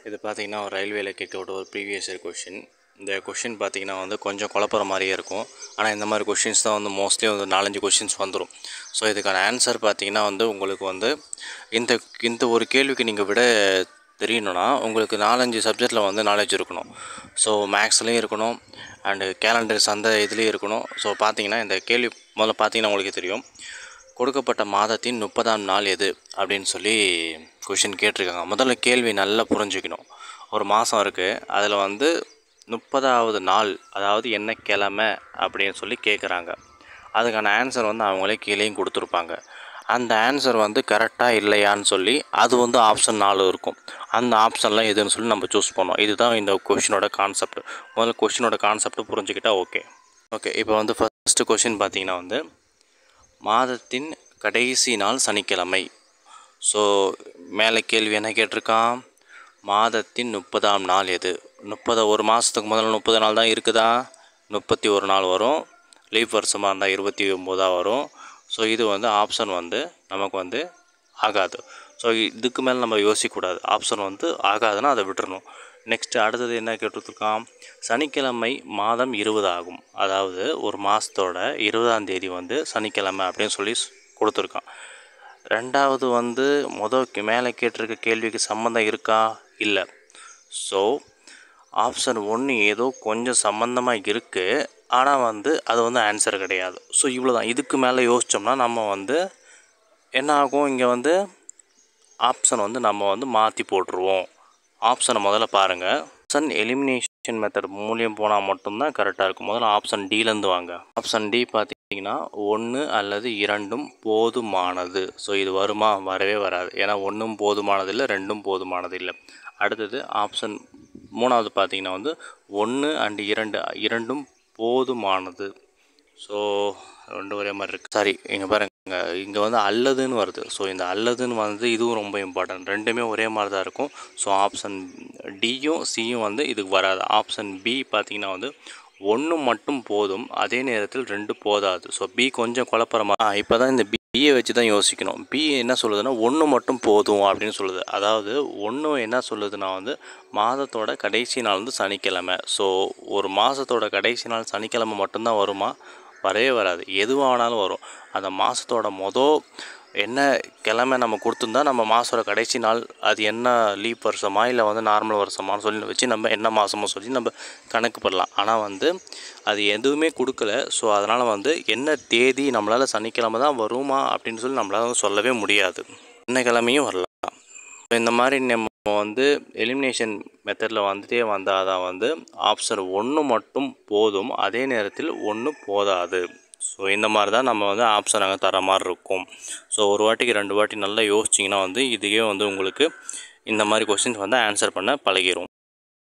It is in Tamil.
இது பார்த்தீங்கன்னா ஒரு ரயில்வேல கேட்கப்பட்ட ஒரு ப்ரீவியஸ் இயர் கொஷின். இந்த கொஷின் பார்த்தீங்கன்னா வந்து கொஞ்சம் குழப்புற மாதிரியே இருக்கும். ஆனால் இந்த மாதிரி கொஷின்ஸ் தான் வந்து மோஸ்ட்லி வந்து 4-5 கொஷின்ஸ் வந்துடும். ஸோ இதுக்கான ஆன்சர் பார்த்தீங்கன்னா வந்து உங்களுக்கு வந்து இந்த இந்த ஒரு கேள்விக்கு நீங்கள் விட தெரியணும்னா உங்களுக்கு 4-5 சப்ஜெக்டில் வந்து நாலேஜ் இருக்கணும். ஸோ மேக்ஸ்லேயும் இருக்கணும் அண்டு கேலண்டர்ஸ் அந்த இதுலேயும் இருக்கணும். ஸோ பார்த்தீங்கன்னா இந்த கேள்வி முதல்ல பார்த்தீங்கன்னா உங்களுக்கு தெரியும், கொடுக்கப்பட்ட மாதத்தின் 30ஆம் நாள் எது அப்படின்னு சொல்லி கொஷின் கேட்டிருக்காங்க. முதல்ல கேள்வி நல்லா புரிஞ்சுக்கணும். ஒரு மாதம் இருக்குது, அதில் வந்து 30ஆவது நாள் அதாவது என்ன கிழமை அப்படின்னு சொல்லி கேட்குறாங்க. அதுக்கான ஆன்சர் வந்து அவங்களே கீழேயும் கொடுத்துருப்பாங்க. அந்த ஆன்சர் வந்து கரெக்டாக இல்லையான்னு சொல்லி அது வந்து ஆப்ஷன் 4 இருக்கும். அந்த ஆப்ஷன்லாம் எதுன்னு சொல்லி நம்ம சூஸ் பண்ணோம். இதுதான் இந்த கொஷினோட கான்செப்ட். முதல்ல கொஷினோட கான்செப்ட் புரிஞ்சுக்கிட்டா ஓகே. இப்போ வந்து ஃபஸ்ட்டு கொஷின் பார்த்தீங்கன்னா வந்து மாதத்தின் கடைசி நாள் சனிக்கிழமை. ஸோ மேலே கேள்வி என்ன கேட்டிருக்கான், மாதத்தின் 30ஆம் நாள் எது? ஒரு மாதத்துக்கு முதல்ல 30 நாள் தான் இருக்குதா? 31 நாள் வரும். லீப் வருஷமாக இருந்தால் 29 வரும். ஸோ இது வந்து ஆப்ஷன் வந்து நமக்கு வந்து ஆகாது. ஸோ இதுக்கு மேலே நம்ம யோசிக்கக்கூடாது. ஆப்ஷன் வந்து ஆகாதுன்னா அதை விட்டுறணும். நெக்ஸ்ட்டு அடுத்தது என்ன கேட்டுருக்கான், சனிக்கிழமை மாதம் 20 ஆகும். அதாவது ஒரு மாதத்தோட 20ஆம் தேதி வந்து சனிக்கிழமை அப்படின்னு சொல்லி கொடுத்துருக்கான். ரெண்டாவது வந்து மேலே கேட்டிருக்க கேள்விக்கு சம்மந்தம் இருக்கா? இல்லை. ஸோ ஆப்ஷன் 1 ஏதோ கொஞ்சம் சம்மந்தமாக இருக்குது, ஆனால் வந்து அது வந்து ஆன்சர் கிடையாது. ஸோ இவ்வளோ தான். இதுக்கு மேலே யோசித்தோம்னா நம்ம வந்து என்ன ஆகும், இங்கே வந்து ஆப்ஷன் வந்து நம்ம வந்து மாற்றி போட்டுருவோம். ஆப்ஷனை முதல்ல பாருங்கள். ஆப்ஷன் எலிமினேஷன் மெத்தட் மூலியம் போனால் மட்டும்தான் கரெக்டாக இருக்கும். முதல்ல ஆப்ஷன் டிலேருந்து வாங்க. ஆப்ஷன் டி பார்த்தீங்கன்னா 1 அல்லது 2 போதுமானது. ஸோ இது வருமா? வரவே வராது. ஏன்னா 1 போதுமானது இல்லை, 2 போதுமானது இல்லை. அடுத்தது ஆப்ஷன் 3வது பார்த்தீங்கன்னா வந்து 1 அண்டு 2 போதுமானது. ஸோ 2 ஒரே மாதிரி இருக்குது. சாரி, இங்கே பாருங்கள், இங்கே வந்து அல்லதுன்னு வருது. ஸோ இந்த அல்லதுன்னு வந்து இதுவும் ரொம்ப இம்பார்ட்டன்ட். ரெண்டுமே ஒரே மாதிரி தான் இருக்கும். ஸோ ஆப்ஷன் டியும் சியும் வந்து இதுக்கு வராது. ஆப்ஷன் பி பார்த்தீங்கன்னா வந்து 1 மட்டும் போதும், அதே நேரத்தில் 2 போதாது. ஸோ பி கொஞ்சம் குழப்பறமா. இப்போ தான் இந்த பியை வச்சு தான் யோசிக்கணும். பி என்ன சொல்லுதுன்னா 1 மட்டும் போதும் அப்படின்னு சொல்லுது. அதாவது 1 என்ன சொல்லுதுன்னா வந்து மாதத்தோட கடைசி நாள் வந்து சனிக்கிழமை. ஸோ ஒரு மாதத்தோட கடைசி நாள் சனிக்கிழமை மட்டும்தான் வருமா? வரவே வராது. எதுவானாலும் வரும். அந்த மாதத்தோட என்ன கிழமை நம்ம கொடுத்துருந்தா நம்ம மாதத்தோட கடைசி நாள் அது என்ன லீப் வருஷமா இல்லை வந்து நார்மல் வருஷமானு சொல்லி வச்சு நம்ம என்ன மாதமோ சொல்லி நம்ம கணக்கு பண்ணலாம். ஆனால் வந்து அது எதுவுமே கொடுக்கல. ஸோ அதனால் வந்து என்ன தேதி நம்மளால் சனிக்கிழமை தான் வருமா அப்படின்னு சொல்லி நம்மளால் சொல்லவே முடியாது. என்ன கிழமையும் வரலாம். இந்த மாதிரி நம்ம வந்து எலிமினேஷன் மெத்தடில் வந்துட்டே வந்தால் தான் வந்து ஆப்ஷன் 1 மட்டும் போதும், அதே நேரத்தில் 1 போதாது. ஸோ இந்த மாதிரி தான் நம்ம வந்து ஆப்ஷன் அங்கே தர மாதிரி இருக்கும். ஸோ ஒரு வாட்டிக்கு 2 வாட்டி நல்லா யோசிச்சிங்கன்னா வந்து இதுவே வந்து உங்களுக்கு இந்த மாதிரி கொஸ்டின்ஸ் வந்து ஆன்சர் பண்ண பழகிரும்.